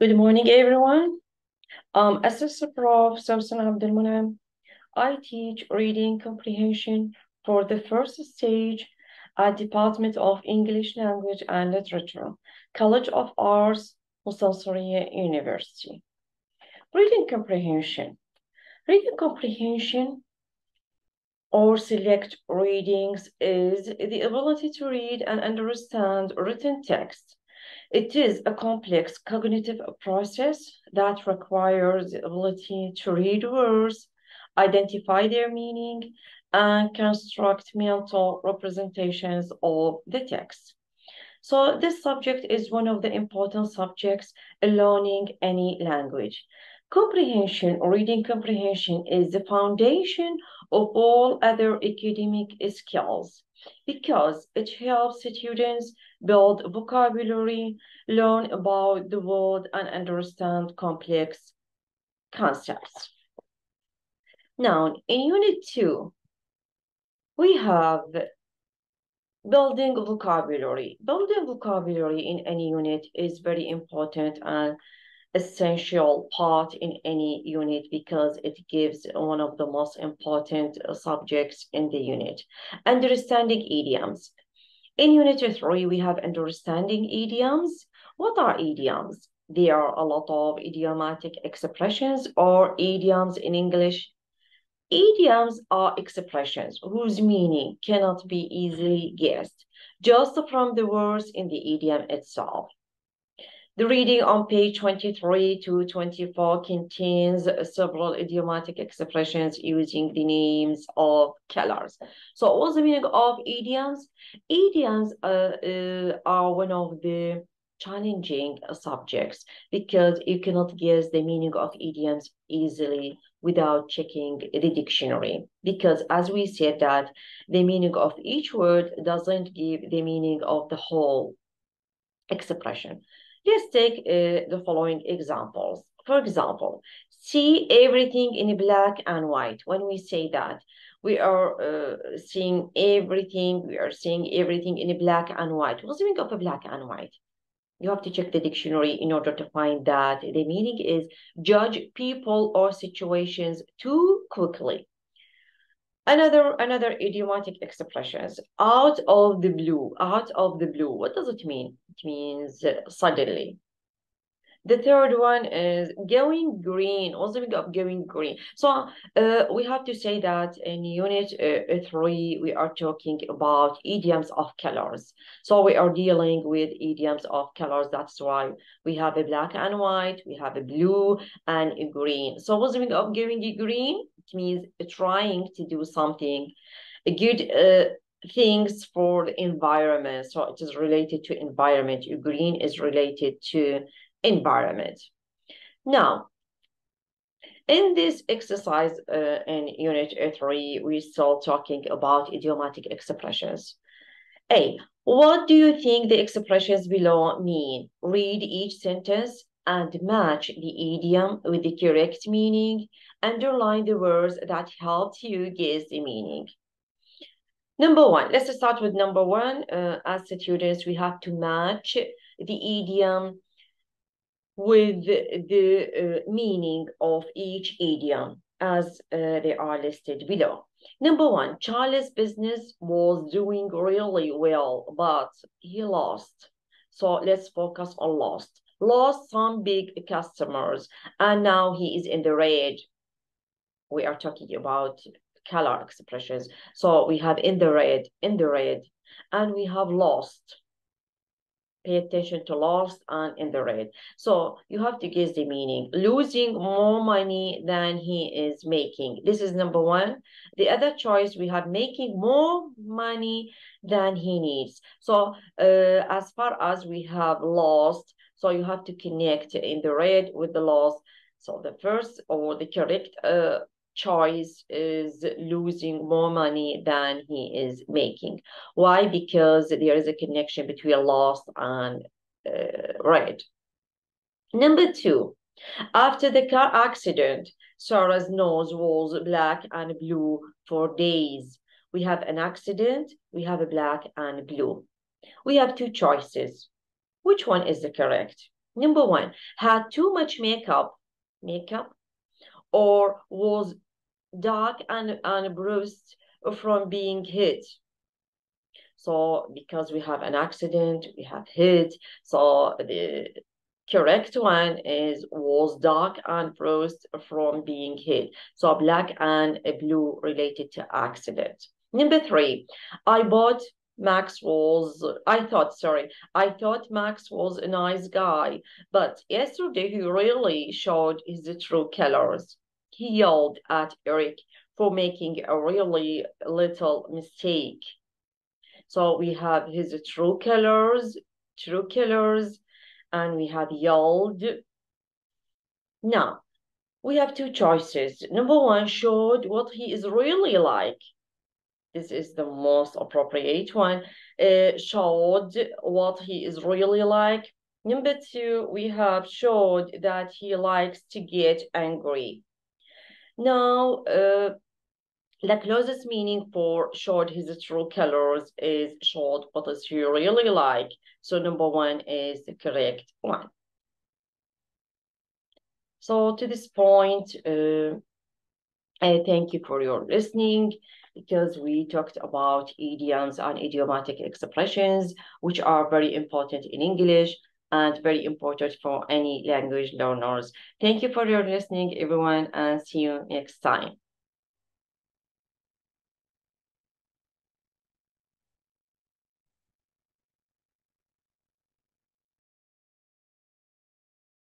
Good morning, everyone. Assistant Prof. Sumson المنعم. I teach reading comprehension for the first stage at Department of English Language and Literature, College of Arts, Musalsariya University. Reading comprehension. Reading comprehension or select readings is the ability to read and understand written text. It is a complex cognitive process that requires the ability to read words, identify their meaning, and construct mental representations of the text. So this subject is one of the important subjects in learning any language. Comprehension or reading comprehension is the foundation of all other academic skills because it helps students build vocabulary, learn about the world, and understand complex concepts. Now, in Unit 2, we have building vocabulary. Building vocabulary in any unit is very important and essential part in any unit because it gives one of the most important subjects in the unit. Understanding idioms. In Unit 3, we have understanding idioms. What are idioms? There are a lot of idiomatic expressions or idioms in English. Idioms are expressions whose meaning cannot be easily guessed just from the words in the idiom itself. The reading on page 23 to 24 contains several idiomatic expressions using the names of colors. So what's the meaning of idioms? Idioms are one of the challenging subjects because you cannot guess the meaning of idioms easily without checking the dictionary. Because as we said that the meaning of each word doesn't give the meaning of the whole expression. Let's take the following examples. For example, see everything in black and white. When we say that, we are seeing everything, in black and white. What's the meaning of a black and white? You have to check the dictionary in order to find that the meaning is judge people or situations too quickly. Another idiomatic expressions, out of the blue. Out of the blue, what does it mean? It means suddenly. The third one is going green. What's the meaning of going green? So we have to say that in Unit 3, we are talking about idioms of colors. So we are dealing with idioms of colors. That's why we have a black and white, we have a blue and a green. So what's the meaning of going green? It means trying to do something good things for the environment. So it is related to environment. Green is related to environment. Now, in this exercise in Unit 3, we're still talking about idiomatic expressions. A, what do you think the expressions below mean? Read each sentence and match the idiom with the correct meaning. Underline the words that helped you guess the meaning. Number one, let's start with number one. As students, we have to match the idiom with the meaning of each idiom as they are listed below. Number one, Charlie's business was doing really well, but he lost. So let's focus on lost. Lost some big customers, and now he is in the red. We are talking about color expressions. So we have in the red, and we have lost. Pay attention to lost and in the red. So you have to guess the meaning. Losing more money than he is making. This is number one. The other choice, we have making more money than he needs. So as far as we have lost, so you have to connect in the red with the lost. So the first or the correct choice is losing more money than he is making. Why? Because there is a connection between lost and red. Number two, after the car accident, Sarah's nose was black and blue for days. We have an accident, we have a black and blue. We have two choices. Which one is the correct? Number one, had too much makeup, or was dark and bruised from being hit. So because we have an accident, we have hit. So the correct one is was dark and bruised from being hit. So black and blue related to accident. Number three, I thought Max was a nice guy, but yesterday he really showed his true colors. He yelled at Eric for making a really little mistake. So we have his true colors, and we have yelled. Now, we have two choices. Number one, showed what he is really like. This is the most appropriate one. Showed what he is really like. Number two, we have showed that he likes to get angry. Now, the closest meaning for showed his true colors is showed what is he really like. So number one is the correct one. So to this point, I thank you for your listening, because we talked about idioms and idiomatic expressions, which are very important in English and very important for any language learners. Thank you for your listening, everyone, and see you next time.